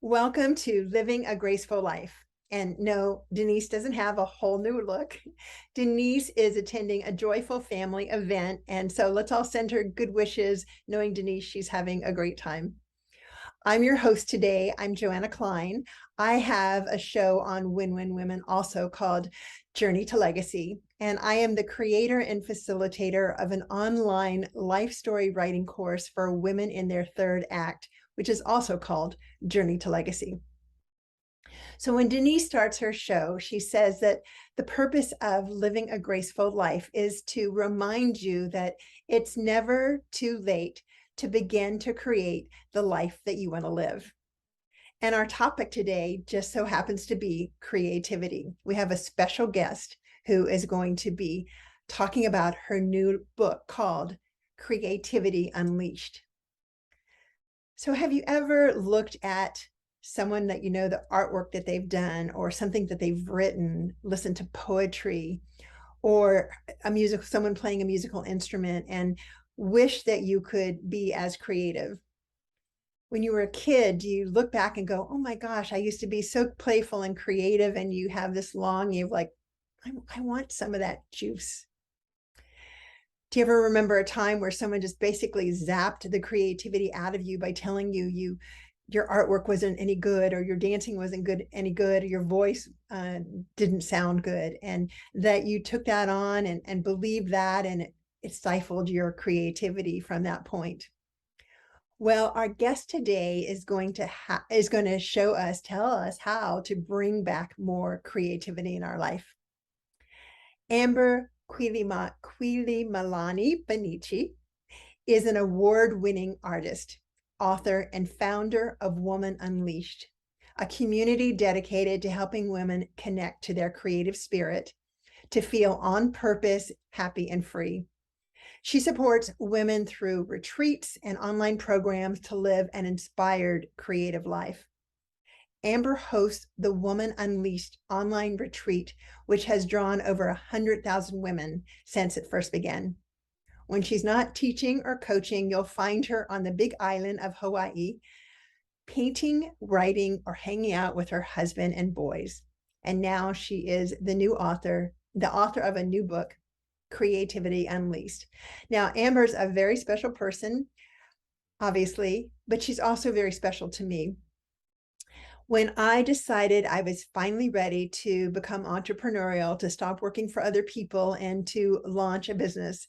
Welcome to Living a Graceful Life. And no, Denise doesn't have a whole new look. Denise is attending a joyful family event. And so let's all send her good wishes, knowing Denise, she's having a great time. I'm your host today. I'm Joanna Klein. I have a show on Win-Win Women also called Journey to Legacy. And I am the creator and facilitator of an online life story writing course for women in their third act, which is also called Journey to Legacy. So when Denise starts her show, she says that the purpose of living a graceful life is to remind you that it's never too late to begin to create the life that you want to live. And our topic today just so happens to be creativity. We have a special guest who is going to be talking about her new book called Creativity Unleashed. So have you ever looked at someone that you know, the artwork that they've done or something that they've written, listened to poetry or someone playing a musical instrument and wish that you could be as creative? When you were a kid, do you look back and go, oh my gosh, I used to be so playful and creative, and you have this longing of like, I want some of that juice? Do you ever remember a time where someone just basically zapped the creativity out of you by telling you your artwork wasn't any good, or your dancing wasn't any good, or your voice didn't sound good, and that you took that on and believed that, and it stifled your creativity from that point? Well, our guest today is going to tell us how to bring back more creativity in our life. Amber Kuileimailani Bonnici is an award-winning artist, author, and founder of Woman Unleashed, a community dedicated to helping women connect to their creative spirit, to feel on purpose, happy, and free. She supports women through retreats and online programs to live an inspired creative life. Amber hosts the Woman Unleashed online retreat, which has drawn over 100,000 women since it first began. When she's not teaching or coaching, you'll find her on the big island of Hawaii, painting, writing, or hanging out with her husband and boys. And now she is the author of a new book, Creativity Unleashed. Now, Amber's a very special person, obviously, but she's also very special to me. When I decided I was finally ready to become entrepreneurial, to stop working for other people and to launch a business,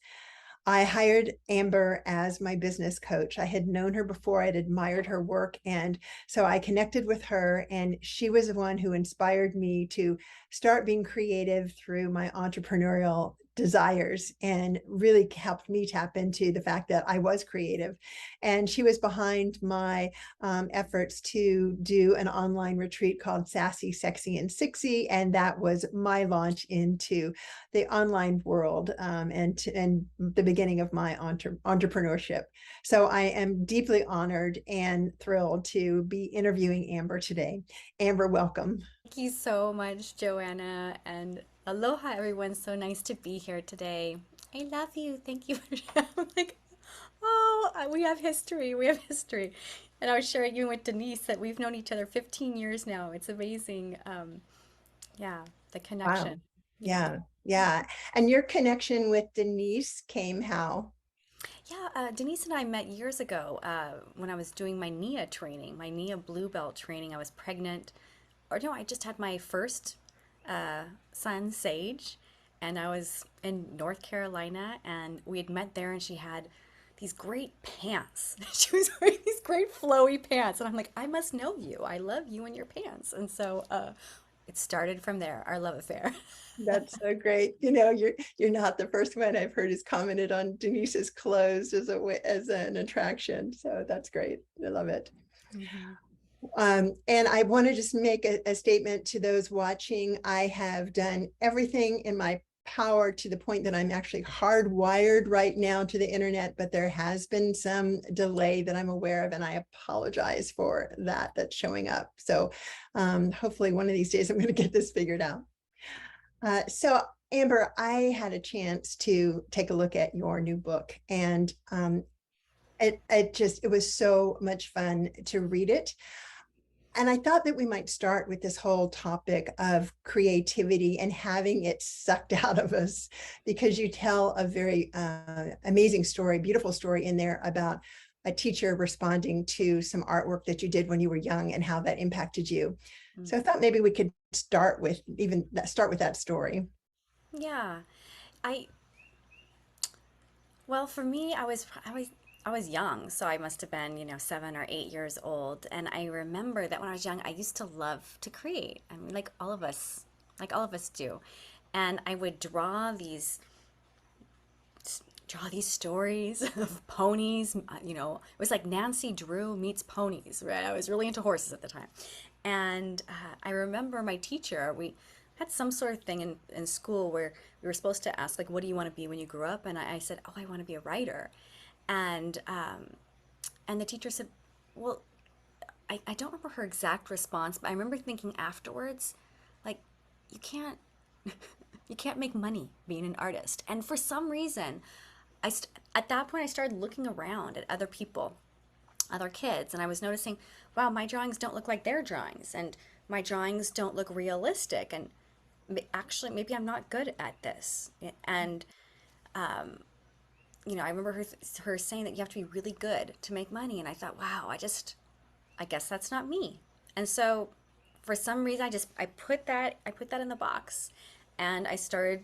I hired Amber as my business coach. I had known her before, I'd admired her work. And so I connected with her, and she was the one who inspired me to start being creative through my entrepreneurial desires, and really helped me tap into the fact that I was creative. And she was behind my efforts to do an online retreat called Sassy, Sexy, and Sixy. And that was my launch into the online world, and the beginning of my entrepreneurship. So I am deeply honored and thrilled to be interviewing Amber today. Amber, welcome. Thank you so much, Joanna, and aloha, everyone. So nice to be here today. I love you. Thank you for I'm like, oh, we have history. We have history. And I was sharing you with Denise that we've known each other 15 years now. It's amazing. Yeah, the connection. Wow. Yeah. Yeah. Yeah. And your connection with Denise came how? Yeah, Denise and I met years ago when I was doing my NIA training, my NIA Blue Belt training. I was pregnant, or no, I just had my first son, Sage, and I was in North Carolina, and we had met there, and she had these great pants. She was wearing these great flowy pants, and I'm like, I must know you. I love you and your pants, and so it started from there, our love affair. That's so great. You're not the first one I've heard has commented on Denise's clothes as an attraction. So that's great. I love it. Mhm. And I want to just make a statement to those watching. I have done everything in my power to the point that I'm actually hardwired right now to the internet, but there has been some delay that I'm aware of, and I apologize for that that's showing up. So hopefully one of these days I'm going to get this figured out. So Amber, I had a chance to take a look at your new book, and it was so much fun to read it. And I thought that we might start with this whole topic of creativity and having it sucked out of us, because you tell a very amazing story, beautiful story in there about a teacher responding to some artwork that you did when you were young and how that impacted you. Mm. So I thought maybe we could start with that story. Yeah. I Well, for me, I was young, so I must have been, 7 or 8 years old. And I remember that when I was young, I used to love to create. I mean, like all of us do. And I would draw these stories of ponies. It was like Nancy Drew meets ponies, right? I was really into horses at the time. And I remember my teacher, we had some sort of thing in school where we were supposed to ask, like, what do you want to be when you grow up? And I said, oh, I want to be a writer. And and the teacher said, well, I don't remember her exact response, but I remember thinking afterwards, like, you can't you can't make money being an artist. And for some reason, at that point I started looking around at other people, other kids, and I was noticing, wow, my drawings don't look like their drawings, and my drawings don't look realistic, and actually maybe I'm not good at this. And I remember her saying that you have to be really good to make money, and I thought, wow, I guess that's not me. And so for some reason I put that in the box, and I started,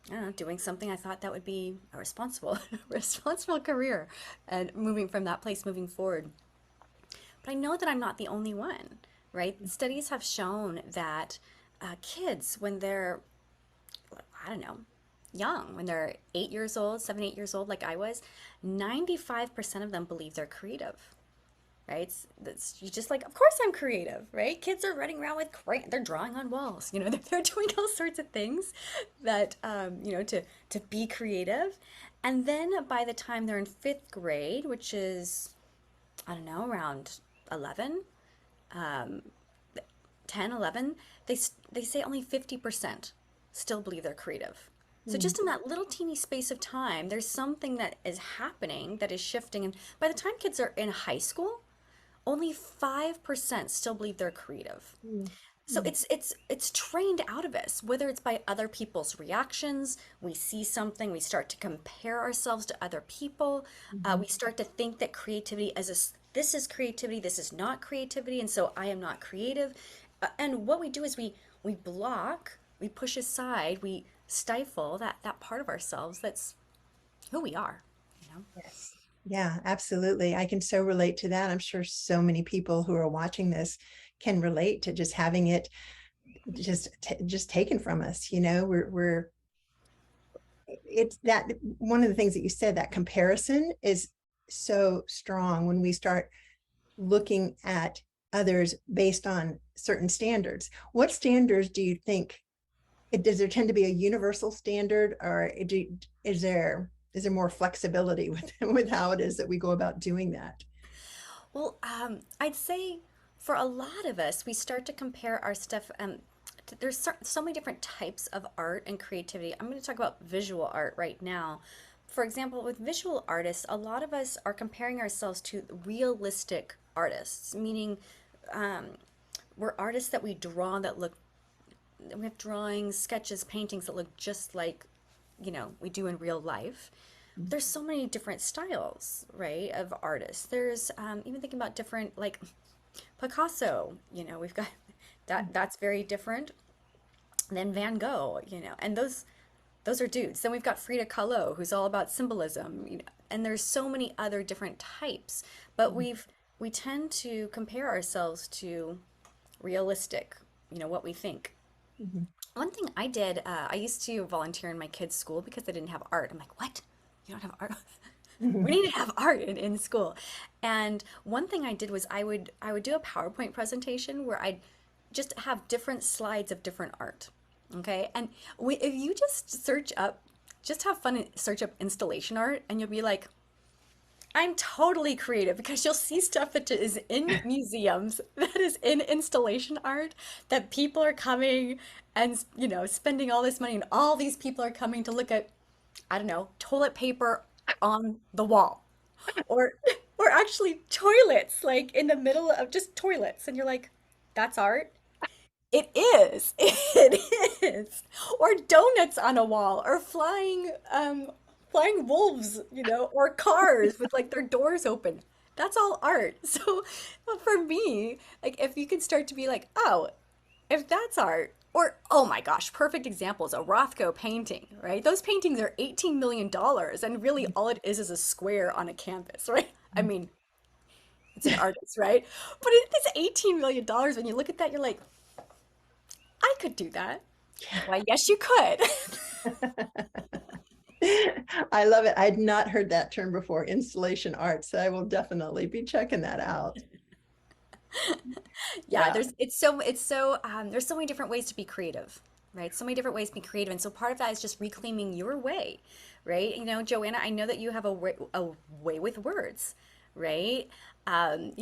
I don't know, doing something I thought that would be a responsible responsible career, and moving from that place moving forward. But I know that I'm not the only one, right? Studies have shown that kids, when they're, I don't know, young, when they're 8 years old, 7, 8 years old, like I was, 95% of them believe they're creative, right? You just like, of course I'm creative, right? Kids are running around with they're drawing on walls, they're doing all sorts of things that, to be creative. And then by the time they're in fifth grade, which is, I don't know, around 11, um, 10, 11, they say only 50% still believe they're creative. So Mm. just in that little teeny space of time, there's something that is happening, that is shifting. And by the time kids are in high school, only 5% still believe they're creative. Mm. So Mm. it's trained out of us, whether it's by other people's reactions. We see something, we start to compare ourselves to other people. Mhm. We start to think that creativity this is creativity, this is not creativity, and so I am not creative. And what we do is we block, we push aside, we stifle that part of ourselves that's who we are. Yes. Yeah, absolutely. I can so relate to that. I'm sure so many people who are watching this can relate to just having it just taken from us. We're it's that one of the things that you said, that comparison is so strong when we start looking at others based on certain standards. What standards do you think? Does there tend to be a universal standard, or is there more flexibility with how it is that we go about doing that? Well, I'd say for a lot of us, we start to compare our stuff. There's so many different types of art and creativity. I'm going to talk about visual art right now. For example, with visual artists, a lot of us are comparing ourselves to realistic artists, meaning um, we're artists that we draw that look, we have drawings, sketches, paintings that look just like, we do in real life. There's so many different styles, right, of artists. There's even thinking about different, like Picasso, we've got that's very different than Van Gogh, and those are dudes. Then we've got Frida Kahlo, who's all about symbolism, and there's so many other different types, but we tend to compare ourselves to realistic, what we think. Mhm. One thing I did, I used to volunteer in my kids' school because they didn't have art. I'm like, what? You don't have art? We Mhm. need to have art in school. And one thing I did was I would do a PowerPoint presentation where I'd just have different slides of different art. Okay? And if you just have fun and search up installation art, and you'll be like, I'm totally creative, because you'll see stuff that is in museums, that is in installation art, that people are coming and, spending all this money, and all these people are coming to look at, I don't know, toilet paper on the wall, or or actually toilets, like in the middle of just toilets, and you're like, That's art. It is. It is. Or donuts on a wall, or flying wolves, or cars with like their doors open. That's all art. So for me, like if you can start to be like, oh, if that's art, or oh my gosh, perfect example is a Rothko painting, right? Those paintings are $18 million, and really all it is a square on a canvas, right? I mean, it's an artist, right? But it's $18 million. When you look at that, you're like, I could do that. Why, yes, you could. I love it. I'd not heard that term before, installation art. So I will definitely be checking that out. Yeah, Yeah. there's so many different ways to be creative, right? So many different ways to be creative. And so part of that is just reclaiming your way, right? Joanna, I know that you have a way with words, right? And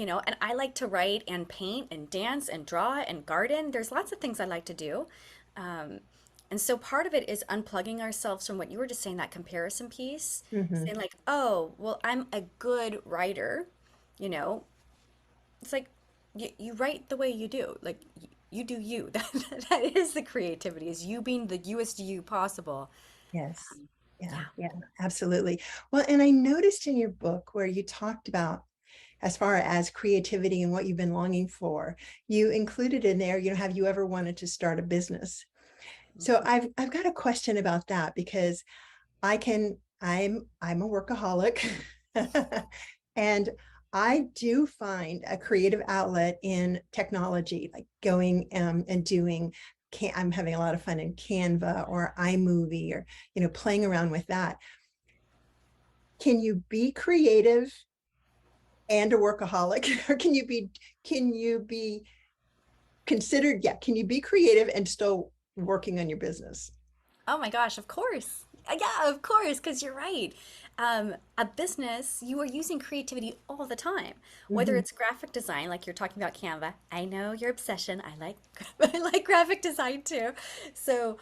I like to write and paint and dance and draw and garden. There's lots of things I like to do. Um, and so part of it is unplugging ourselves from what you were just saying, that comparison piece, Hmm. saying like, oh, well, I'm a good writer, you know, it's like you write the way you do. Like you do you. That is the creativity, is you being the youest you possible. Yes. Yeah. Yeah. Yeah. Absolutely. Well, and I noticed in your book where you talked about as far as creativity and what you've been longing for, you included in there, have you ever wanted to start a business? So Mhm. I've got a question about that because I'm a workaholic and I do find a creative outlet in technology, like going and doing I'm having a lot of fun in Canva or iMovie or playing around with that. Can you be creative and a workaholic? Or can you be considered, yeah, can you be creative and still working on your business? Oh my gosh, of course. Yeah, of course, because you're right. A business, you are using creativity all the time. Whether Hmm. it's graphic design, like you're talking about Canva. I know your obsession. I like I like graphic design too. So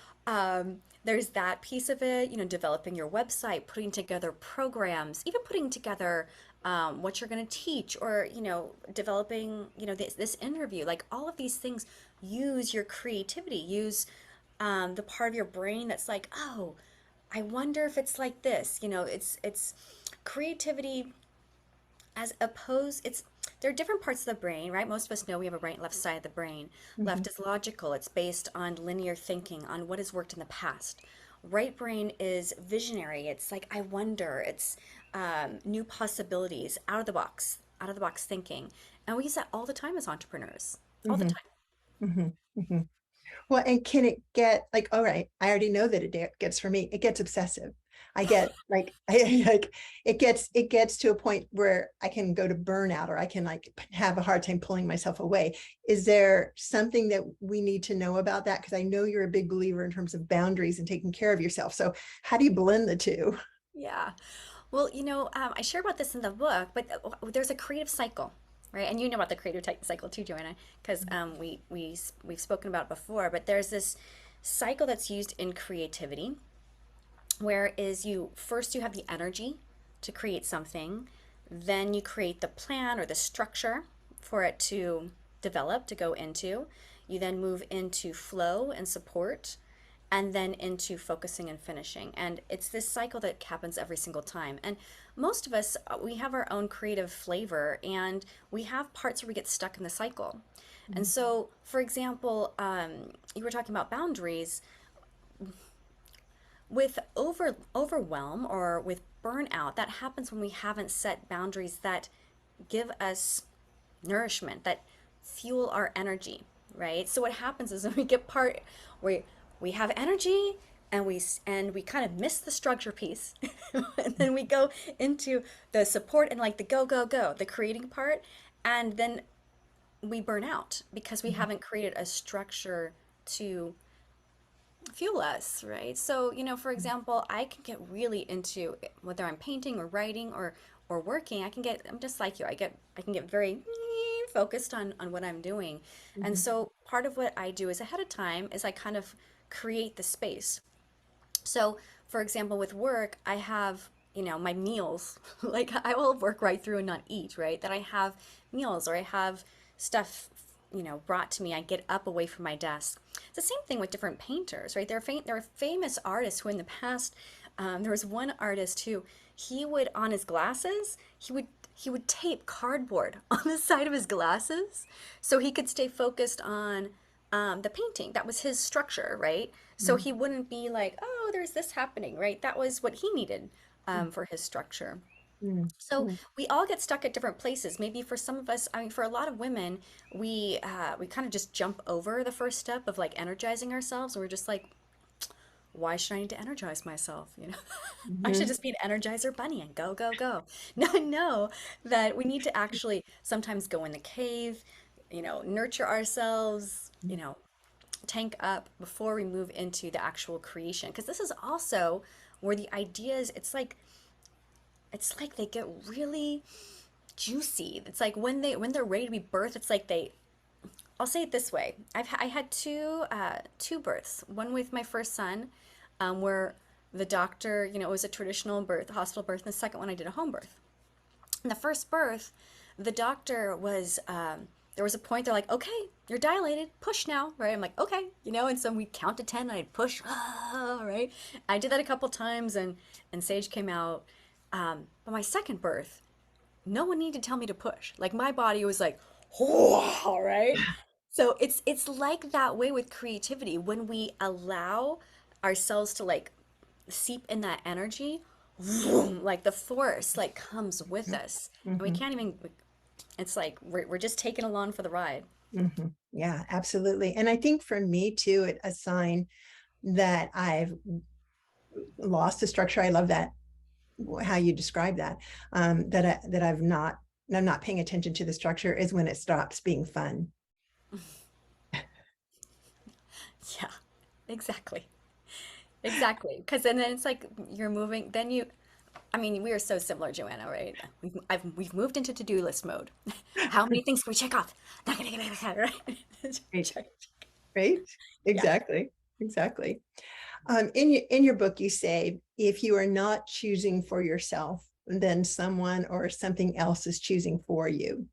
there's that piece of it, developing your website, putting together programs, even putting together what you're going to teach, or developing this interview. Like all of these things use your creativity, use the part of your brain that's like, oh, I wonder if it's like this. It's creativity, as opposed, it's there are different parts of the brain, right? Most of us know we have a right and left side of the brain. Hmm. Left is logical. It's based on linear thinking, on what has worked in the past. Right brain is visionary. It's like, I wonder. It's new possibilities, out of the box thinking. And we use that all the time as entrepreneurs, all the Hmm. time. Hmm. Hmm. Well, and can it get like, all right, I already know that it gets, for me, it gets obsessive. I get like, like it gets to a point where I can go to burnout or I can like have a hard time pulling myself away. Is there something that we need to know about that? Because I know you're a big believer in terms of boundaries and taking care of yourself. So how do you blend the two? Yeah. Well, I share about this in the book, but there's a creative cycle, right? And you know about the creative cycle too, Joanna, because we've spoken about it before. But there's this cycle that's used in creativity, where is you have the energy to create something, then you create the plan or the structure for it to develop, to go into. You then move into flow and support, and then into focusing and finishing. And it's this cycle that happens every single time. And most of us, we have our own creative flavor, and we have parts where we get stuck in the cycle. And so, for example, you were talking about boundaries. With overwhelm or with burnout, that happens when we haven't set boundaries that give us nourishment, that fuel our energy, right? So what happens is when we get part where we have energy, and we kind of miss the structure piece, and then we go into the support and like the go go go, the creating part, and then we burn out because we haven't created a structure to fuel us, right? So, for example, I can get really into whether I'm painting or writing or working. I'm just like you. I can get very focused on what I'm doing. And Mhm. so part of what I do is ahead of time is I kind of create the space. So, for example, with work, I have, my meals. Like I will work right through and not eat, right? That I have meals, or I have stuff. brought to me, I get up away from my desk. It's the same thing with different painters, right? There are famous artists who in the past, there was one artist who he would on his glasses, he would tape cardboard on the side of his glasses so he could stay focused on the painting. That was his structure, right? So he wouldn't be like, oh, there's this happening, right? That was what he needed for his structure. So Mhm. we all get stuck at different places. Maybe for some of us, I mean, for a lot of women, we kind of just jump over the first step of like energizing ourselves. We're just like, why should I need to energize myself? I should Mhm. just be an energizer bunny and go, go, go. No, no, that we need to actually sometimes go in the cave, nurture ourselves, tank up before we move into the actual creation. Because this is also where the ideas, it's like they get really juicy. It's like when they're ready to be birthed, it's like they I'll say it this way. I had two births. One with my first son, where the doctor, it was a traditional birth, hospital birth, and the second one I did a home birth. In the first birth, the doctor was there was a point they're like, okay, you're dilated, push now, right? I'm like, okay, and so we count to 10 and I'd push, right? I did that a couple times and Sage came out. But my second birth, no one needed to tell me to push. Like my body was like, all right. So it's like that way with creativity. When we allow ourselves to like seep in that energy, vroom, like the force like comes with us. And we Mhm. can't even, it's like we're just taking along for the ride. Mhm. Yeah, absolutely. And I think for me too, a sign that I've lost the structure. I love that how you describe that. That I'm not paying attention to the structure is when it stops being fun. Yeah, exactly. Exactly. Because then it's like you're moving, then I mean, we are so similar, Joanna, right? We've moved into to-do list mode. How many things can we check off? Not gonna get it, right? Right. Check. Right. Yeah. Exactly. Exactly. In your book, you say if you are not choosing for yourself, then someone or something else is choosing for you.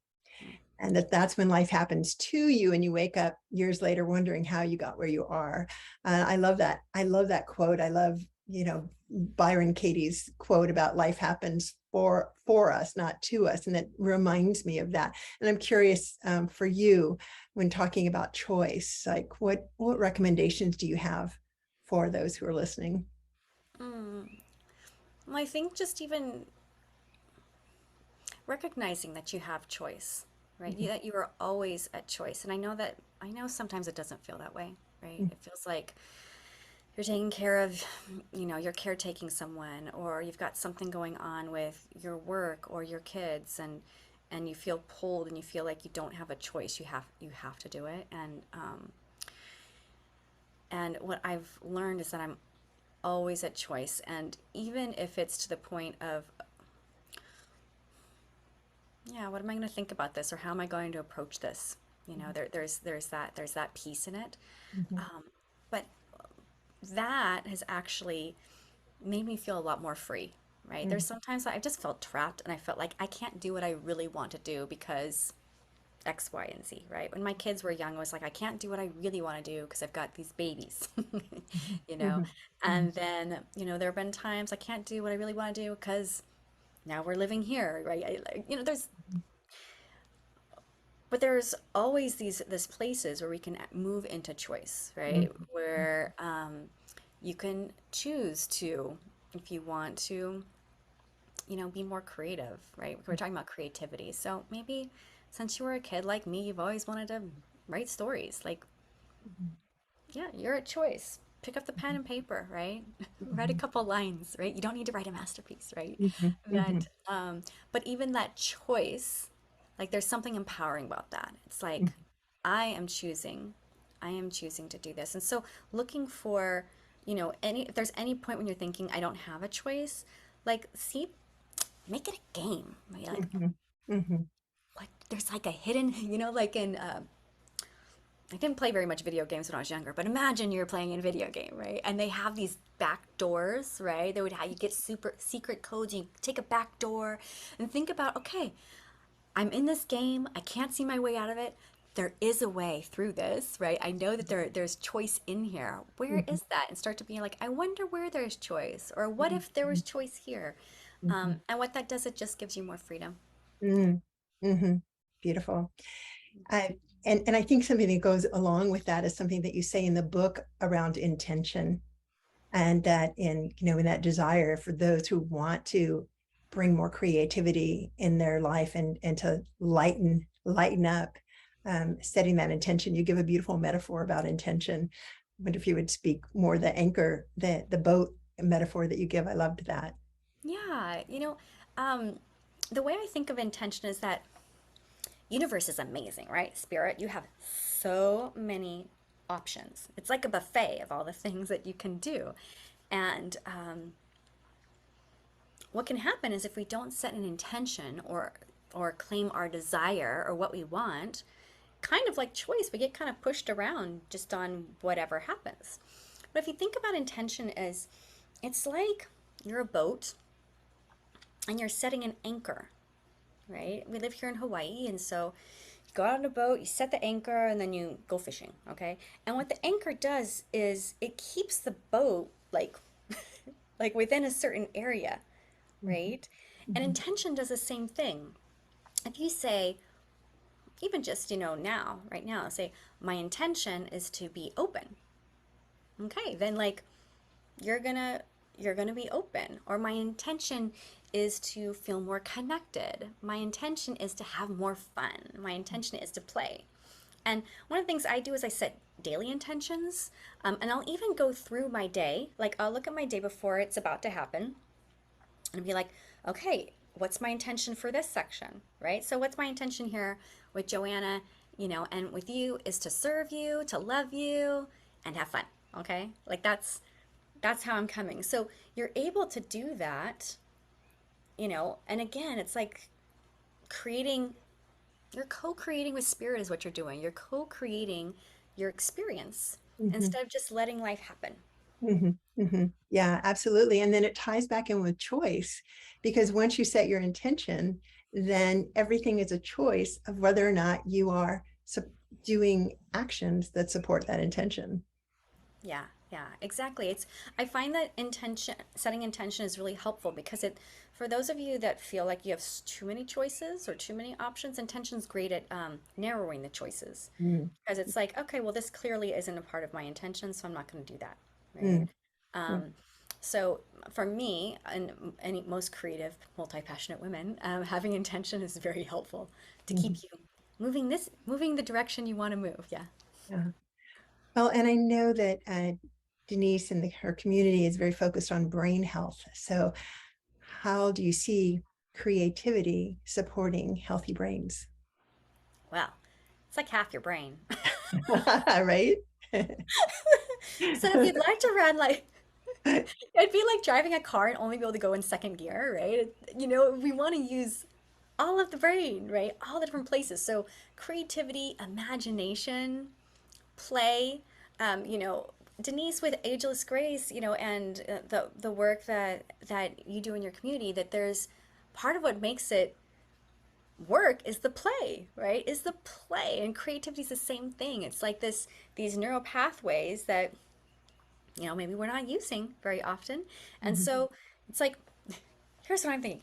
And that's when life happens to you and you wake up years later wondering how you got where you are. I love that. I love that quote. I love, Byron Katie's quote about life happens for us, not to us. And it reminds me of that. And I'm curious, for you, when talking about choice, like what recommendations do you have for those who are listening? Mm. Well, I think just even recognizing that you have choice, right? Mhm. That you are always at choice. And I know sometimes it doesn't feel that way, right? It feels like you're taking care of, you're caretaking someone, or you've got something going on with your work or your kids, and you feel pulled, and you feel like you don't have a choice. You have to do it. And what I've learned is that I'm always at choice, and even if it's to the point of, yeah, what am I going to think about this, or how am I going to approach this? There's that piece in it. Mhm. Um, but that has actually made me feel a lot more free, right? There's Mhm. sometimes I just felt trapped and I felt like I can't do what I really want to do because X, Y, and Z, right? When my kids were young, I was like, I can't do what I really want to do because I've got these babies, you know? Mhm. Mhm. And then, there have been times I can't do what I really want to do because now we're living here, right? But there's always these places where we can move into choice, right? Mhm. Where you can choose to, if you want to, be more creative, right? We're talking about creativity. So maybe since you were a kid like me, you've always wanted to write stories. Like, yeah, you're a choice. Pick up the pen and paper, right? Write a Mhm. couple lines, right? You don't need to write a masterpiece, right? Mhm. That, Mhm. but even that choice, like there's something empowering about that. It's Mhm. like, I am choosing, I am choosing to do this. And so looking for, if there's any point when you're thinking, I don't have a choice, like, see, make it a game. Like, Mhm. Mhm. what, there's like a hidden, like in, I didn't play very much video games when I was younger, but imagine you're playing a video game, right? And they have these back doors, right? They would have you get super secret codes, you take a back door and think about, okay, I'm in this game, I can't see my way out of it. there is a way through this, right? I know that there's choice in here. Where Mhm. is that? And start to be like, I wonder where there's choice, or what if there was choice here? Mhm. And what that does, it just gives you more freedom. Mhm. Mhm. Beautiful. I and I think something that goes along with that is something that you say in the book around intention, and that in that desire for those who want to bring more creativity in their life and to lighten up, setting that intention. You give a beautiful metaphor about intention. I wonder if you would speak more the anchor, the boat metaphor that you give. I loved that. Yeah, um, the way I think of intention is that universe is amazing, right? Spirit, you have so many options. It's like a buffet of all the things that you can do. And what can happen is if we don't set an intention or claim our desire or what we want, kind of like choice, we get kind of pushed around just on whatever happens. But if you think about intention as it's like you're a boat and you're setting an anchor, right? We live here in Hawaii, and so you go out on a boat, you set the anchor, and then you go fishing, okay? And what the anchor does is it keeps the boat like within a certain area, Mhm. right? And Mhm. intention does the same thing. If you say, even just, now, right now, say, my intention is to be open. Okay, then you're gonna you're gonna be open. Or my intention is to feel more connected. My intention is to have more fun. My intention is to play. And one of the things I do is I set daily intentions, and I'll even go through my day. Like I'll look at my day before it's about to happen, and be like, okay, what's my intention for this section, right? So what's my intention here with Joanna, and with you is to serve you, to love you, and have fun. Okay, like that's how I'm coming. So you're able to do that, and again, it's like creating, you're co-creating with spirit is what you're doing. You're co-creating your experience Mhm. instead of just letting life happen. Mhm. Mhm. Yeah, absolutely. And then it ties back in with choice, because once you set your intention, then everything is a choice of whether or not you are doing actions that support that intention. Yeah, yeah, exactly. I find that setting intention is really helpful because for those of you that feel like you have too many choices or too many options, intention's great at narrowing the choices. Mm. Because it's like, okay, well, this clearly isn't a part of my intention, so I'm not going to do that, right? Mm. Mm. Um, so for me and any most creative, multi-passionate women, having intention is very helpful to keep Mhm. you moving the direction you want to move. Yeah. Yeah. Well, and I know that Denise and her community is very focused on brain health. So, how do you see creativity supporting healthy brains? Well, it's like half your brain. Right? So if you'd like to run it'd be like driving a car and only be able to go in second gear, right? We want to use all of the brain, right? All the different places. So creativity, imagination, play, Denise with Ageless Grace, and the work that you do in your community, that there's part of what makes it work is the play, right? Is the play, and creativity is the same thing. It's like these neural pathways that maybe we're not using very often. And Mhm. so it's like, here's what I'm thinking.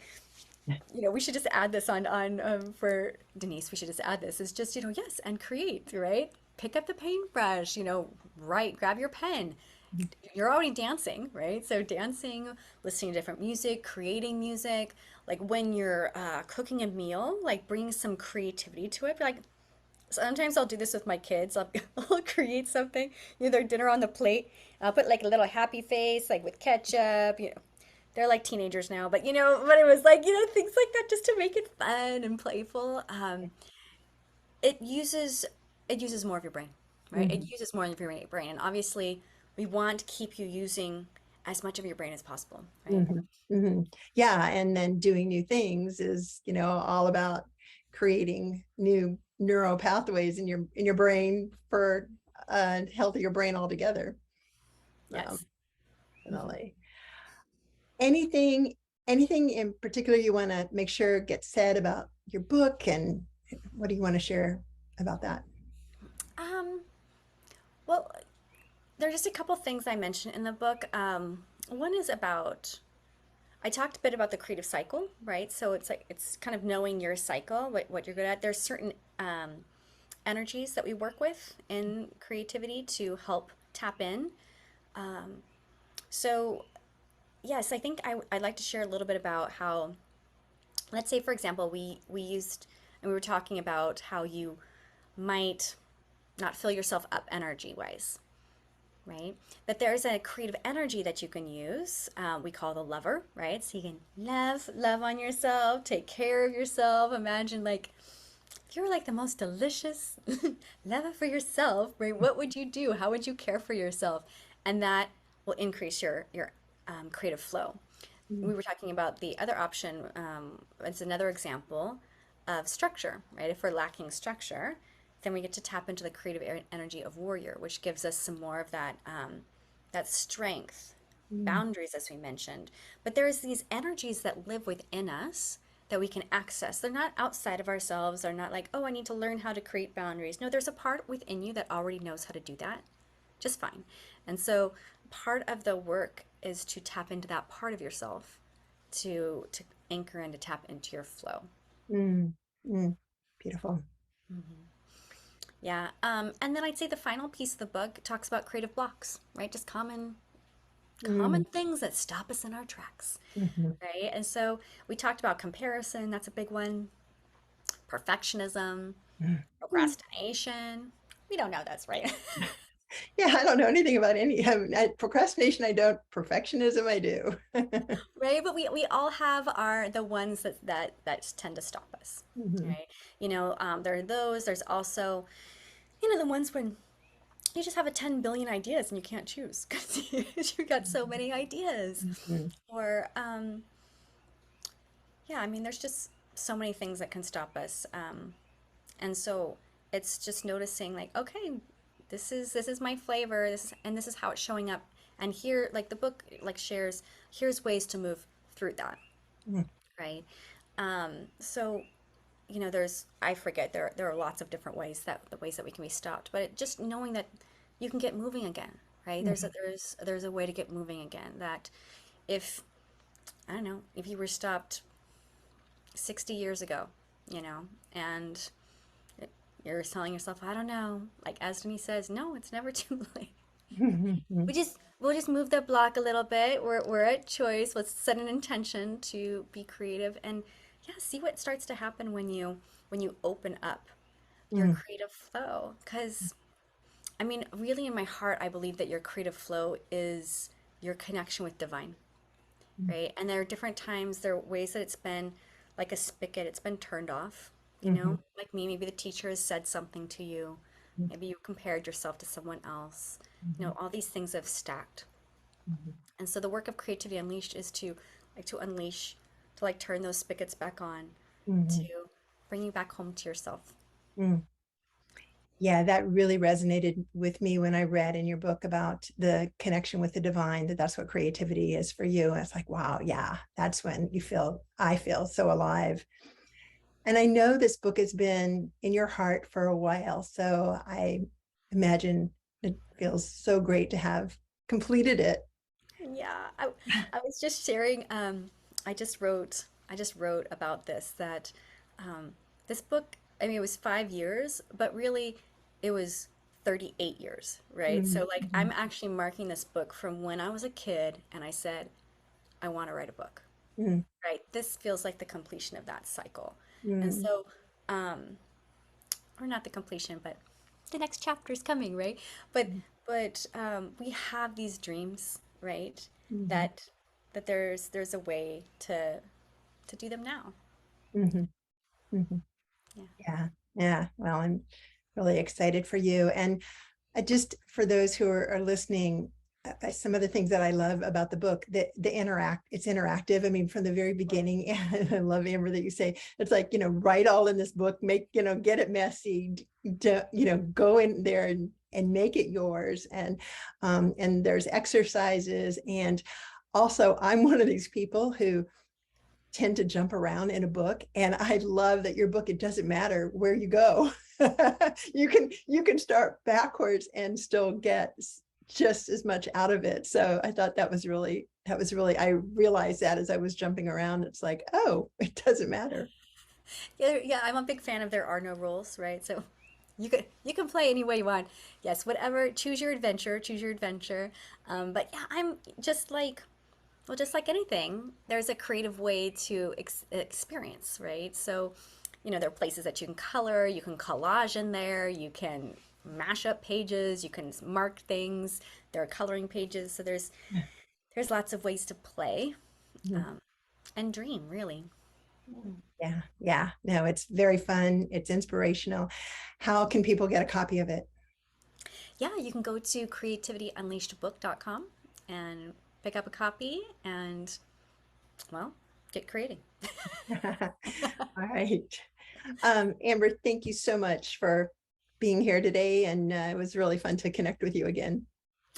We should just add this on for Denise. We should just add this. It's just yes, and create, right? Pick up the paintbrush. Write. Grab your pen. You're already dancing, right? So dancing, listening to different music, creating music. Like when you're cooking a meal, like bring some creativity to it. Like sometimes I'll do this with my kids. I'll create something, their dinner on the plate. I'll put like a little happy face, like with ketchup. They're like teenagers now, but but it was like, things like that just to make it fun and playful. It uses it uses more of your brain, right? It Mhm. uses more of your brain, and obviously we want to keep you using as much of your brain as possible, right? Mhm. Mhm. Yeah, and then doing new things is, all about creating new neural pathways in your brain for a healthier brain altogether. Um, Yes. Mhm. Definitely. Anything, anything in particular you want to make sure gets said about your book, and what do you want to share about that? Um, well, there are just a couple things I mentioned in the book. One is about I talked a bit about the creative cycle, right? So it's like it's kind of knowing your cycle, what you're good at. There's certain energies that we work with in creativity to help tap in. Um, so yes, I think I'd like to share a little bit about how, let's say for example, we used and we were talking about how you might not fill yourself up energy wise, right? That there's a creative energy that you can use. We call the lover, right? So you can love on yourself, take care of yourself. Imagine like if you were like the most delicious lover for yourself, right? What would you do? How would you care for yourself? And that will increase your creative flow. We Mm. were talking about the other option. It's another example of structure, right? If we're lacking structure, then we get to tap into the creative energy of warrior, which gives us some more of that strength, Mm. boundaries, as we mentioned. But there's these energies that live within us that we can access. They're not outside of ourselves. They're not like, oh, I need to learn how to create boundaries. No, there's a part within you that already knows how to do that just fine. And so part of the work is to tap into that part of yourself to anchor and to tap into your flow. Mm. Mm. Beautiful. Mm-hmm. Yeah. And then I'd say the final piece of the book talks about creative blocks, right? Just common Mm. things that stop us in our tracks, Mhm. right? And so we talked about comparison, that's a big one. Perfectionism, Mm. Mm. procrastination. We don't know that's right. Yeah, I don't know anything about any procrastination. I don't. Perfectionism, I do. Right, but we all have our the ones that tend to stop us, Mhm. right? There are those. There's also, the ones when you just have a 10 billion ideas and you can't choose because you got so many ideas. Mhm. Or, yeah, I mean, there's just so many things that can stop us. And so it's just noticing like, okay, this is my flavor, this is how it's showing up. And here, like the book like shares, here's ways to move through that, Mm. right? So there's I forget there are lots of different ways that the ways that we can be stopped, but just knowing that you can get moving again, right? There's a, Mhm. there's a way to get moving again. That if I don't know if you were stopped 60 years ago, and you're telling yourself, I don't know, like as Denise says, no, it's never too late. Mhm. We'll just move the block a little bit. We're at choice. Let's set an intention to be creative and yeah, see what starts to happen when you open up your Mhm. creative flow. Because I mean, really in my heart, I believe that your creative flow is your connection with divine, Mhm. right? And there are different times, there are ways that it's been like a spigot, it's been turned off, Mhm. like me, maybe the teacher has said something to you, maybe you compared yourself to someone else, Mhm. all these things have stacked. Mhm. And so the work of Creativity Unleashed is to unleash, to like turn those spigots back on, Mhm. to bring you back home to yourself. Mhm. Yeah, that really resonated with me when I read in your book about the connection with the divine, that that's what creativity is for you. And it's like, wow, yeah, that's when I feel so alive. And I know this book has been in your heart for a while. So I imagine it feels so great to have completed it. Yeah, I was just sharing. I just wrote about this that this book. I mean, it was 5 years, but really, it was 38 years, right? So like, Mm-hmm. I'm actually marking this book from when I was a kid, and I said I want to write a book, right? This feels like the completion of that cycle, and Mm-hmm. so, um, or not the completion, but the next chapter is coming, right? But we have these dreams, right? Mm-hmm. That that there's a way to do them now. Mm-hmm. Mm-hmm. Yeah. Yeah. Yeah. Well, I'm really excited for you. And I just, for those who are listening, some of the things that I love about the book, it's interactive. I mean, from the very beginning, and I love Amber that you say, it's like, write all in this book, get it messy, go in there and make it yours. And there's exercises. And also I'm one of these people who tend to jump around in a book, and I love that your book, it doesn't matter where you go. You can start backwards and still get just as much out of it. So I thought that was really I realized that as I was jumping around, it's like, oh, it doesn't matter. Yeah, yeah, I'm a big fan of there are no rules, right? So you can play any way you want. Yes, whatever, choose your adventure, choose your adventure. But yeah, I'm just like, well, just like anything, there's a creative way to experience, right? So, there are places that you can color, you can collage in there, you can mash up pages, you can mark things. There are coloring pages, so there's lots of ways to play um, and dream, really. Yeah, yeah. No, it's very fun. It's inspirational. How can people get a copy of it? Yeah, you can go to creativityunleashedbook.com and pick up a copy and, well, get creating. All right. Amber, thank you so much for being here today, and it was really fun to connect with you again.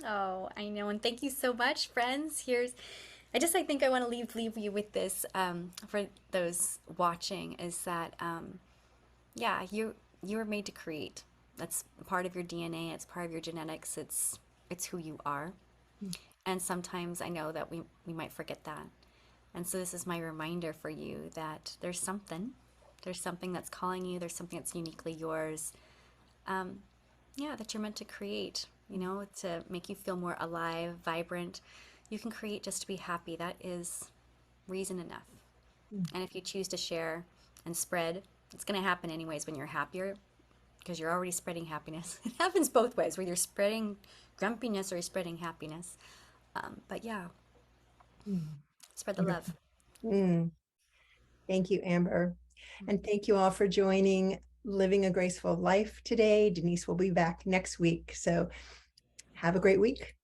Oh, I know. And thank you so much, friends. I think I want to leave you with this for those watching is that, yeah, you were made to create. That's part of your DNA. It's part of your genetics. It's who you are. And sometimes I know that we might forget that. And so this is my reminder for you that there's something that's calling you, there's something that's uniquely yours. Um, yeah, that you're meant to create, to make you feel more alive, vibrant. You can create just to be happy. That is reason enough. And if you choose to share and spread, it's going to happen anyways when you're happier because you're already spreading happiness. It happens both ways, whether you're spreading grumpiness or you're spreading happiness. But yeah, spread the love. Mm, thank you, Amber. And thank you all for joining Living a Graceful Life today. Denise will be back next week. So have a great week.